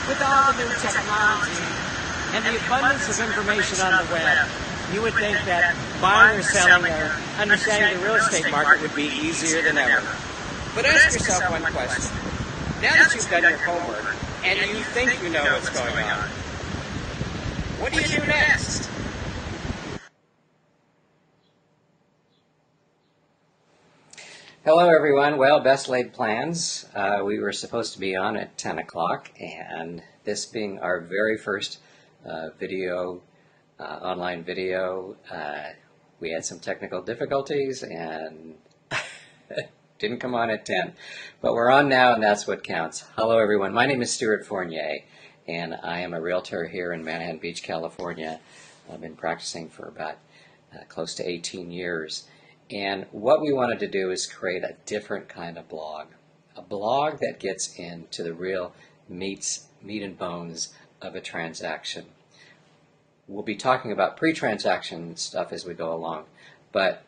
With all the new technology and the abundance of information on the web, you would think that buying or selling or understanding the real estate market would be easier than ever. But ask yourself one question. Now that you've done your homework and you think you know what's going on, what do you do next? Hello everyone. Well, best laid plans. We were supposed to be on at 10 o'clock, and this being our very first online video, we had some technical difficulties and didn't come on at 10. But we're on now, and that's what counts. Hello everyone. My name is Stewart Fournier, and I am a realtor here in Manhattan Beach, California. I've been practicing for about close to 18 years. And what we wanted to do is create a different kind of blog, a blog that gets into the real meat and bones of a transaction. We'll be talking about pre-transaction stuff as we go along, but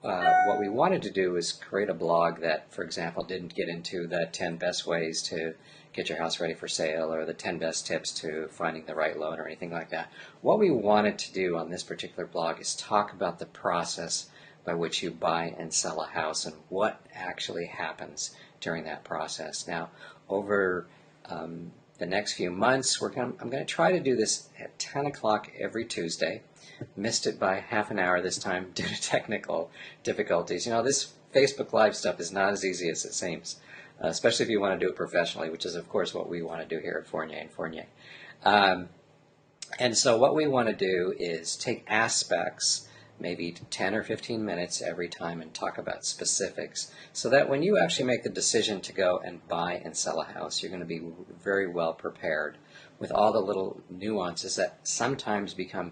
what we wanted to do is create a blog that, for example, didn't get into the 10 best ways to get your house ready for sale or the 10 best tips to finding the right loan or anything like that. What we wanted to do on this particular blog is talk about the process by which you buy and sell a house and what actually happens during that process. Now, over the next few months, I'm going to try to do this at 10 o'clock every Tuesday. Missed it by half an hour this time due to technical difficulties. You know, this Facebook Live stuff is not as easy as it seems, especially if you want to do it professionally, which is, of course, what we want to do here at Fournier Fournier. And so what we want to do is take aspects, maybe 10 or 15 minutes every time, and talk about specifics so that when you actually make the decision to go and buy and sell a house, you're going to be very well prepared with all the little nuances that sometimes become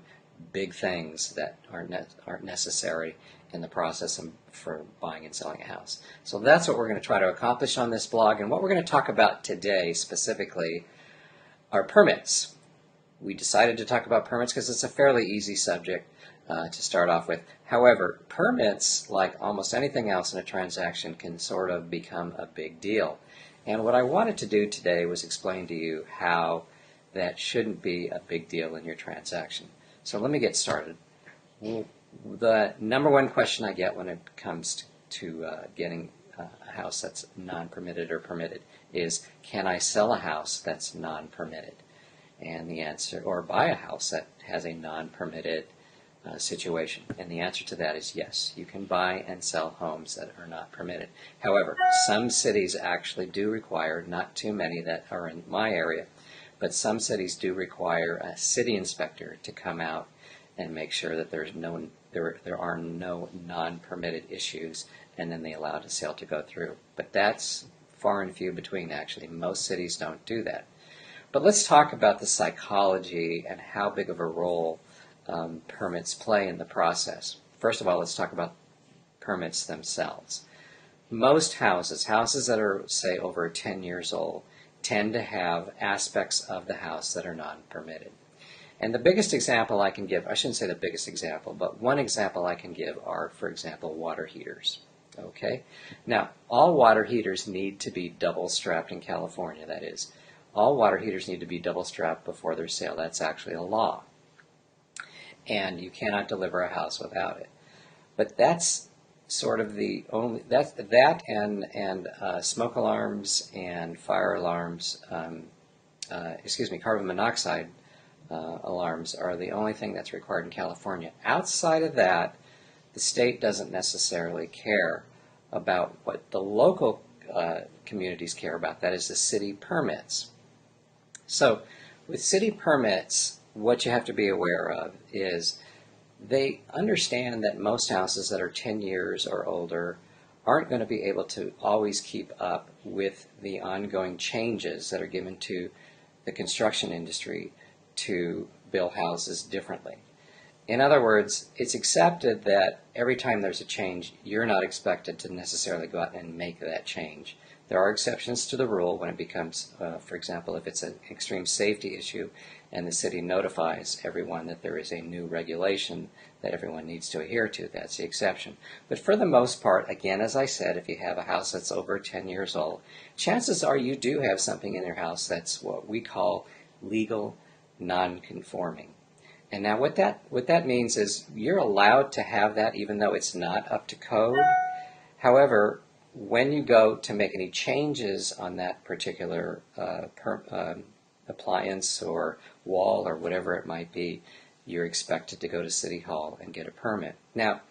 big things that aren't necessary in the process for buying and selling a house. So that's what we're going to try to accomplish on this blog, and what we're going to talk about today specifically are permits. We decided to talk about permits because it's a fairly easy subject to start off with. However, permits, like almost anything else in a transaction, can sort of become a big deal. And what I wanted to do today was explain to you how that shouldn't be a big deal in your transaction. So let me get started. The number one question I get when it comes to getting a house that's non-permitted or permitted is, can I sell a house that's non-permitted? And the answer, or buy a house that has a non-permitted situation. And the answer to that is yes. You can buy and sell homes that are not permitted. However, some cities actually do require, not too many that are in my area, but some cities do require a city inspector to come out and make sure that there are no non-permitted issues, and then they allow the sale to go through. But that's far and few between, actually. Most cities don't do that. But let's talk about the psychology and how big of a role permits play in the process. First of all, let's talk about permits themselves. Most houses that are, say, over 10 years old, tend to have aspects of the house that are non-permitted. And the biggest example I can give, I shouldn't say the biggest example, but one example I can give are, for example, water heaters. Okay? Now, all water heaters need to be double-strapped in California, that is. All water heaters need to be double-strapped before their sale. That's actually a law. And you cannot deliver a house without it. But that's sort of the only, that and smoke alarms and fire alarms, carbon monoxide alarms are the only thing that's required in California. Outside of that, the state doesn't necessarily care about what the local communities care about. That is the city permits. So with city permits, what you have to be aware of is they understand that most houses that are 10 years or older aren't going to be able to always keep up with the ongoing changes that are given to the construction industry to build houses differently. In other words, it's accepted that every time there's a change, you're not expected to necessarily go out and make that change. There are exceptions to the rule when it becomes, for example, if it's an extreme safety issue and the city notifies everyone that there is a new regulation that everyone needs to adhere to. That's the exception. But for the most part, again, as I said, if you have a house that's over 10 years old, chances are you do have something in your house that's what we call legal non-conforming. And now what that means is you're allowed to have that even though it's not up to code. However, when you go to make any changes on that particular appliance or wall or whatever it might be, you're expected to go to City Hall and get a permit. Now,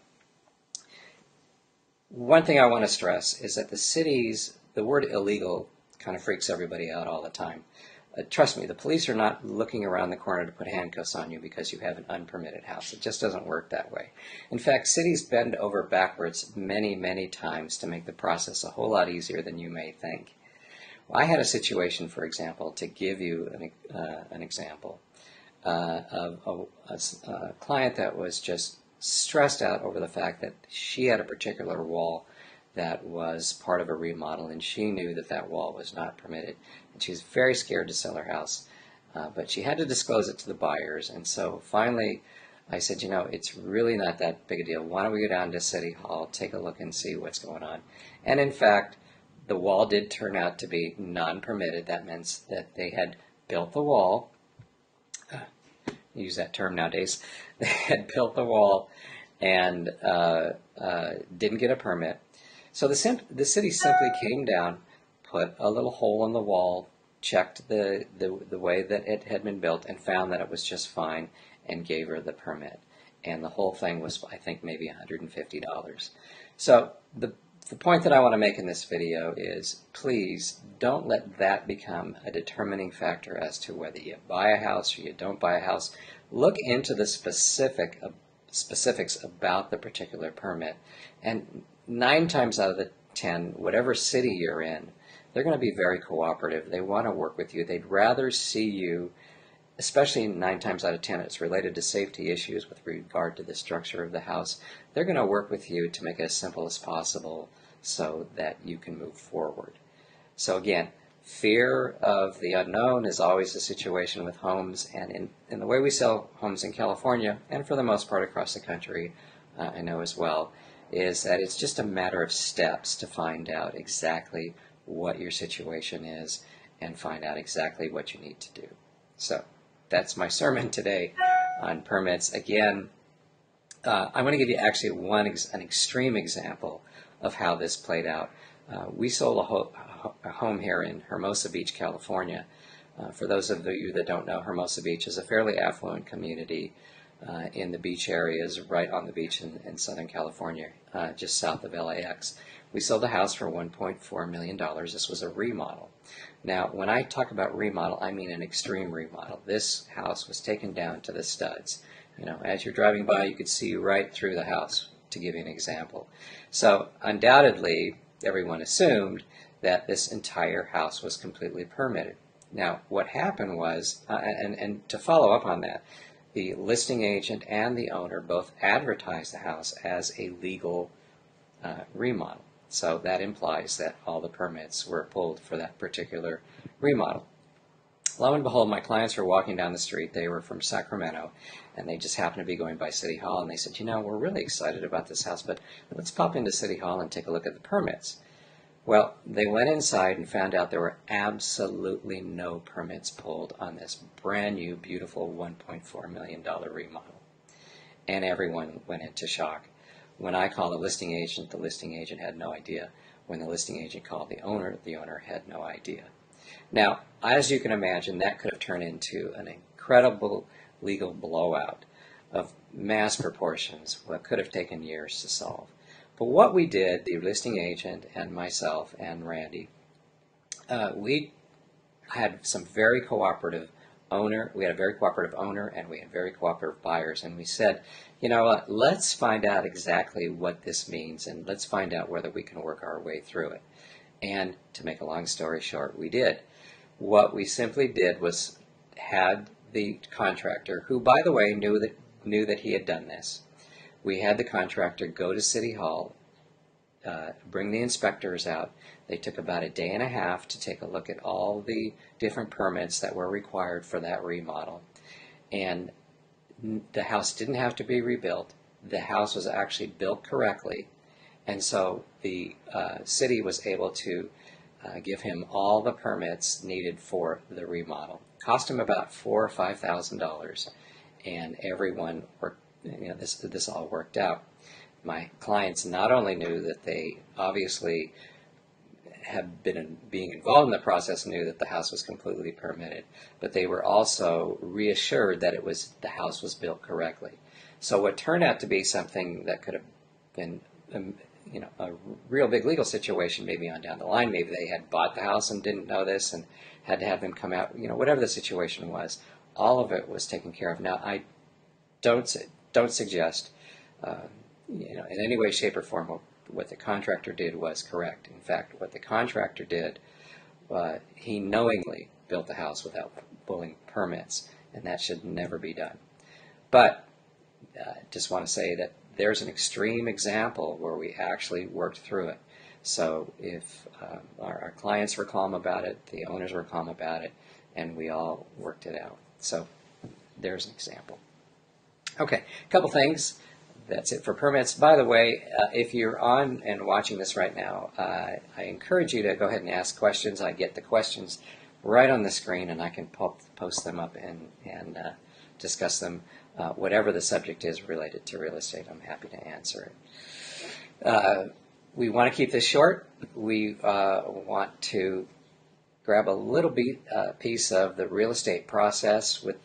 one thing I want to stress is that the word illegal kind of freaks everybody out all the time. Trust me, the police are not looking around the corner to put handcuffs on you because you have an unpermitted house. It just doesn't work that way. In fact, cities bend over backwards many, many times to make the process a whole lot easier than you may think. Well, I had a situation, for example, to give you an example of a client that was just stressed out over the fact that she had a particular wall that was part of a remodel, and she knew that that wall was not permitted. And she was very scared to sell her house, but she had to disclose it to the buyers. And so finally, I said, you know, it's really not that big a deal. Why don't we go down to City Hall, take a look and see what's going on? And in fact, the wall did turn out to be non-permitted. That meant that they had built the wall. Use that term nowadays. They had built the wall and didn't get a permit. So the city simply came down, put a little hole in the wall, checked the way that it had been built, and found that it was just fine, and gave her the permit. And the whole thing was, I think, maybe $150. So the point that I want to make in this video is, please don't let that become a determining factor as to whether you buy a house or you don't buy a house. Look into the specifics about the particular permit, and 9 times out of the 10, whatever city you're in, they're going to be very cooperative. They want to work with you. They'd rather see you, especially 9 times out of 10, it's related to safety issues with regard to the structure of the house. They're going to work with you to make it as simple as possible so that you can move forward. So again, fear of the unknown is always the situation with homes, and in the way we sell homes in California, and for the most part across the country, I know as well, is that it's just a matter of steps to find out exactly what your situation is and find out exactly what you need to do. So that's my sermon today on permits. Again, I'm going to give you actually an extreme example of how this played out. We sold a home here in Hermosa Beach, California. For those of you that don't know, Hermosa Beach is a fairly affluent community in the beach areas, right on the beach in Southern California, just south of LAX. We sold the house for $1.4 million. This was a remodel. Now, when I talk about remodel, I mean an extreme remodel. This house was taken down to the studs. You know, as you're driving by, you could see right through the house, to give you an example. So, undoubtedly, everyone assumed that this entire house was completely permitted. Now, what happened was, and to follow up on that, the listing agent and the owner both advertised the house as a legal remodel. So that implies that all the permits were pulled for that particular remodel. Lo and behold, my clients were walking down the street. They were from Sacramento, and they just happened to be going by City Hall, and they said, you know, we're really excited about this house, but let's pop into City Hall and take a look at the permits. Well, they went inside and found out there were absolutely no permits pulled on this brand new, beautiful $1.4 million remodel. And everyone went into shock. When I called the listing agent had no idea. When the listing agent called the owner had no idea. Now, as you can imagine, that could have turned into an incredible legal blowout of mass proportions, what could have taken years to solve. But what we did, the listing agent and myself and Randy, we had some very cooperative owner. We had a very cooperative owner, and we had very cooperative buyers. And we said, you know what, let's find out exactly what this means, and let's find out whether we can work our way through it. And to make a long story short, we did. What we simply did was had the contractor, who, by the way, knew that he had done this. We had the contractor go to City Hall, bring the inspectors out. They took about a day and a half to take a look at all the different permits that were required for that remodel. And the house didn't have to be rebuilt. The house was actually built correctly. And so the city was able to give him all the permits needed for the remodel. Cost him about $4,000 or $5,000, and everyone worked. This all worked out. My clients not only knew that they obviously had been being involved in the process, knew that the house was completely permitted, but they were also reassured that the house was built correctly. So what turned out to be something that could have been a real big legal situation maybe on down the line. Maybe they had bought the house and didn't know this and had to have them come out. Whatever the situation was, all of it was taken care of. Now, I don't suggest in any way, shape, or form what the contractor did was correct. In fact, what the contractor did, he knowingly built the house without pulling permits, and that should never be done. But just want to say that there's an extreme example where we actually worked through it. So if our clients were calm about it, the owners were calm about it, and we all worked it out. So there's an example. Okay, a couple things. That's it for permits. By the way, if you're on and watching this right now, I encourage you to go ahead and ask questions. I get the questions right on the screen, and I can post them up and discuss them. Whatever the subject is related to real estate, I'm happy to answer it. We want to keep this short. We want to grab a little piece of the real estate process with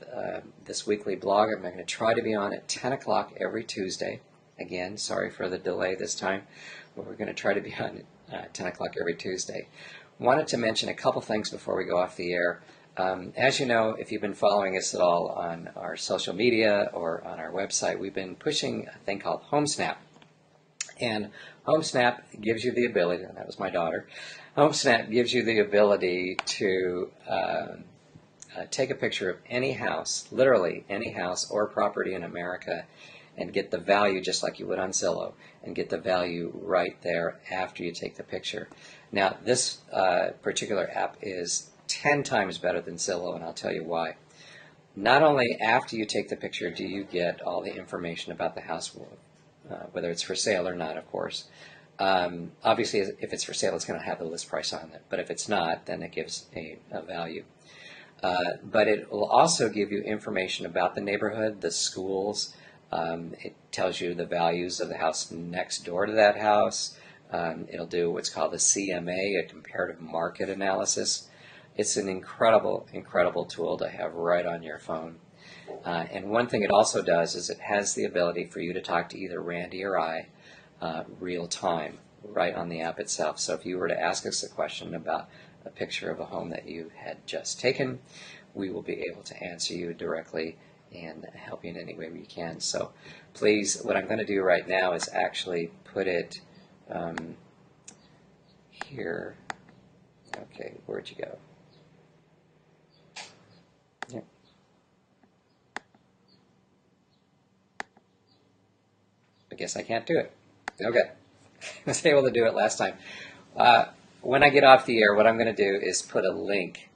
this weekly blog. I'm going to try to be on at 10 o'clock every Tuesday. Again, sorry for the delay this time, but we're going to try to be on at 10 o'clock every Tuesday. Wanted to mention a couple things before we go off the air. As you know, if you've been following us at all on our social media or on our website, we've been pushing a thing called HomeSnap. And HomeSnap gives you the ability, and that was my daughter, HomeSnap gives you the ability to take a picture of any house, literally any house or property in America, and get the value just like you would on Zillow, and get the value right there after you take the picture. Now, this particular app is 10 times better than Zillow, and I'll tell you why. Not only after you take the picture do you get all the information about the house, whether it's for sale or not, of course. Obviously, if it's for sale, it's going to have the list price on it, but if it's not, then it gives a value. But it will also give you information about the neighborhood, the schools. It tells you the values of the house next door to that house. It'll do what's called a CMA, a comparative market analysis. It's an incredible, incredible tool to have right on your phone. And one thing it also does is it has the ability for you to talk to either Randy or I real time, right on the app itself. So if you were to ask us a question about a picture of a home that you had just taken, we will be able to answer you directly and help you in any way we can. So please, what I'm going to do right now is actually put it here. Okay, where'd you go? Yep. I guess I can't do it. Okay. I was able to do it last time. When I get off the air, what I'm going to do is put a link.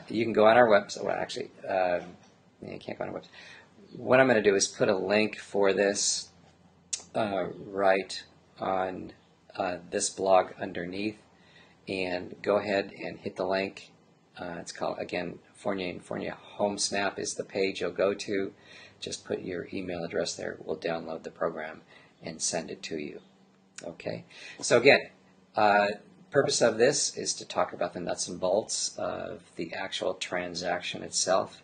You can go on our website. Well, actually, you can't go on our website. What I'm going to do is put a link for this right on this blog underneath, and go ahead and hit the link. It's called, again, Fournier Fournier HomeSnap is the page you'll go to. Just put your email address there. We'll download the program and send it to you. Okay. So again, purpose of this is to talk about the nuts and bolts of the actual transaction itself,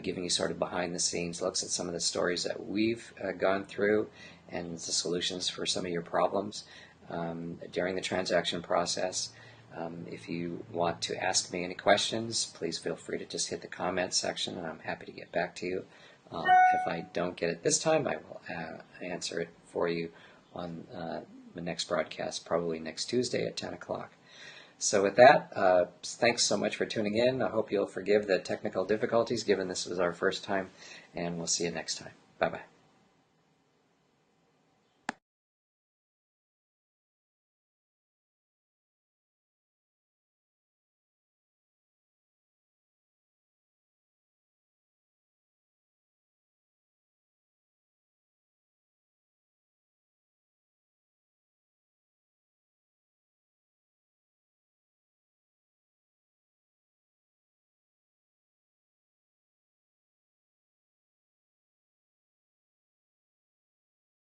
giving you sort of behind the scenes looks at some of the stories that we've gone through and the solutions for some of your problems during the transaction process. If you want to ask me any questions, please feel free to just hit the comment section, and I'm happy to get back to you. If I don't get it this time, I will answer it for you on the next broadcast, probably next Tuesday at 10 o'clock. So with that, thanks so much for tuning in. I hope you'll forgive the technical difficulties, given this was our first time, and we'll see you next time. Bye-bye.